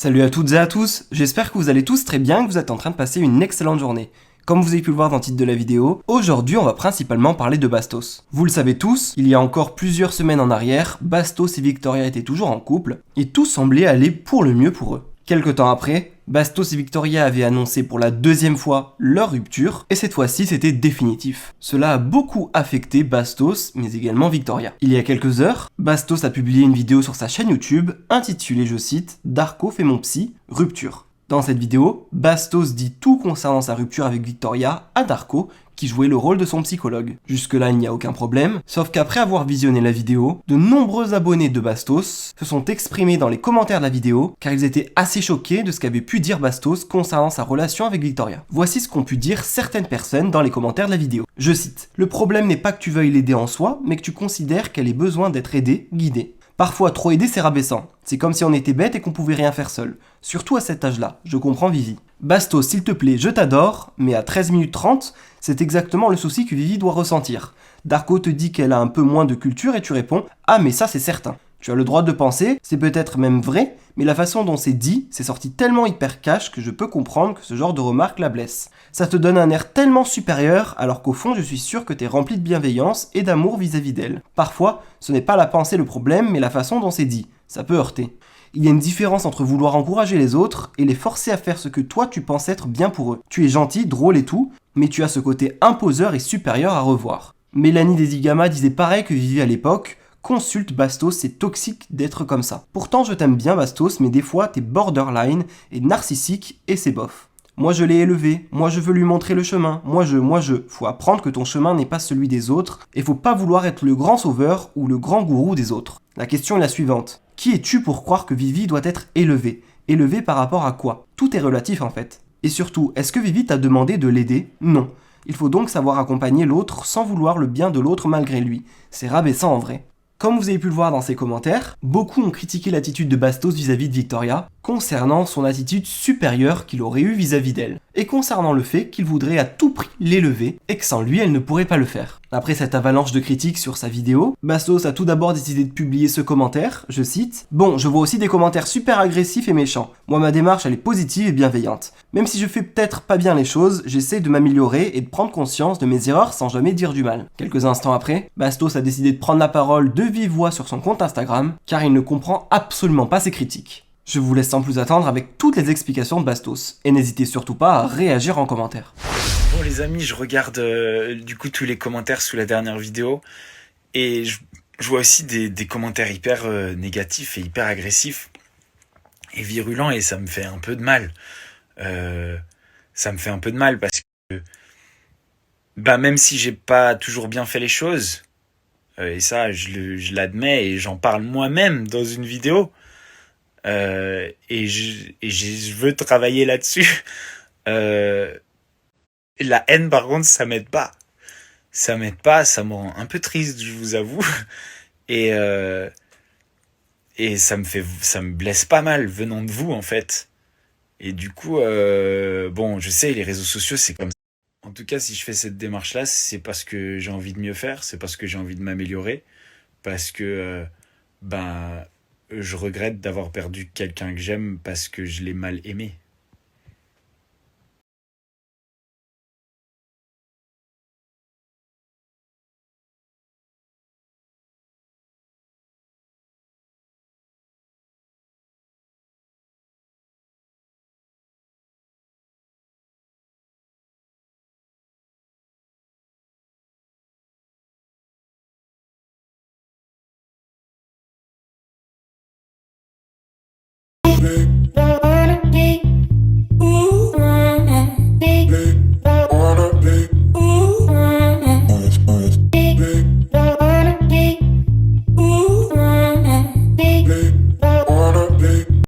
Salut à toutes et à tous, j'espère que vous allez tous très bien et que vous êtes en train de passer une excellente journée. Comme vous avez pu le voir dans le titre de la vidéo, aujourd'hui on va principalement parler de Bastos. Vous le savez tous, il y a encore plusieurs semaines en arrière, Bastos et Victoria étaient toujours en couple, et tout semblait aller pour le mieux pour eux. Quelque temps après, Bastos et Victoria avaient annoncé pour la deuxième fois leur rupture, et cette fois-ci c'était définitif. Cela a beaucoup affecté Bastos, mais également Victoria. Il y a quelques heures, Bastos a publié une vidéo sur sa chaîne YouTube intitulée, je cite, Darko fait mon psy, rupture. Dans cette vidéo, Bastos dit tout concernant sa rupture avec Victoria à Darko, qui jouait le rôle de son psychologue. Jusque-là, il n'y a aucun problème, sauf qu'après avoir visionné la vidéo, de nombreux abonnés de Bastos se sont exprimés dans les commentaires de la vidéo, car ils étaient assez choqués de ce qu'avait pu dire Bastos concernant sa relation avec Victoria. Voici ce qu'ont pu dire certaines personnes dans les commentaires de la vidéo. Je cite, « Le problème n'est pas que tu veuilles l'aider en soi, mais que tu considères qu'elle ait besoin d'être aidée, guidée. Parfois, trop aider, c'est rabaissant. C'est comme si on était bête et qu'on pouvait rien faire seul. Surtout à cet âge-là. Je comprends Vivi. Bastos, s'il te plaît, je t'adore, mais à 13 minutes 30, c'est exactement le souci que Vivi doit ressentir. Darko te dit qu'elle a un peu moins de culture et tu réponds « Ah, mais ça, c'est certain. » Tu as le droit de penser, c'est peut-être même vrai, mais la façon dont c'est dit, c'est sorti tellement hyper cash que je peux comprendre que ce genre de remarque la blesse. Ça te donne un air tellement supérieur, alors qu'au fond, je suis sûr que t'es rempli de bienveillance et d'amour vis-à-vis d'elle. Parfois, ce n'est pas la pensée le problème, mais la façon dont c'est dit. Ça peut heurter. Il y a une différence entre vouloir encourager les autres et les forcer à faire ce que toi tu penses être bien pour eux. Tu es gentil, drôle et tout, mais tu as ce côté imposeur et supérieur à revoir. Mélanie Desigama disait pareil que Vivi à l'époque, consulte Bastos, c'est toxique d'être comme ça. Pourtant je t'aime bien Bastos, mais des fois t'es borderline et narcissique et c'est bof. Moi je l'ai élevé, moi je veux lui montrer le chemin, moi je. Faut apprendre que ton chemin n'est pas celui des autres, et faut pas vouloir être le grand sauveur ou le grand gourou des autres. La question est la suivante. Qui es-tu pour croire que Vivi doit être élevée? Élevée par rapport à quoi? Tout est relatif en fait. Et surtout, est-ce que Vivi t'a demandé de l'aider? Non. Il faut donc savoir accompagner l'autre sans vouloir le bien de l'autre malgré lui. C'est rabaissant en vrai. Comme vous avez pu le voir dans ses commentaires, beaucoup ont critiqué l'attitude de Bastos vis-à-vis de Victoria, concernant son attitude supérieure qu'il aurait eue vis-à-vis d'elle, et concernant le fait qu'il voudrait à tout prix l'élever, et que sans lui elle ne pourrait pas le faire. Après cette avalanche de critiques sur sa vidéo, Bastos a tout d'abord décidé de publier ce commentaire, je cite, « Bon, je vois aussi des commentaires super agressifs et méchants. Moi ma démarche elle est positive et bienveillante. Même si je fais peut-être pas bien les choses, j'essaie de m'améliorer et de prendre conscience de mes erreurs sans jamais dire du mal. » Quelques instants après, Bastos a décidé de prendre la parole de vive voix sur son compte Instagram, car il ne comprend absolument pas ces critiques. Je vous laisse sans plus attendre avec toutes les explications de Bastos, et n'hésitez surtout pas à réagir en commentaire. Bon les amis, je regarde du coup tous les commentaires sous la dernière vidéo, et je vois aussi des commentaires hyper négatifs et hyper agressifs, et virulents, et ça me fait un peu de mal. Ça me fait un peu de mal parce que même si j'ai pas toujours bien fait les choses, et ça je l'admets et j'en parle moi-même dans une vidéo, et je veux travailler là-dessus. La haine par contre ça m'aide pas. Ça me rend un peu triste, je vous avoue. Et ça me blesse pas mal venant de vous en fait. Et du coup, bon, je sais, les réseaux sociaux c'est comme ça. En tout cas, si je fais cette démarche-là, c'est parce que j'ai envie de mieux faire, c'est parce que j'ai envie de m'améliorer, parce que je regrette d'avoir perdu quelqu'un que j'aime parce que je l'ai mal aimé. Baby.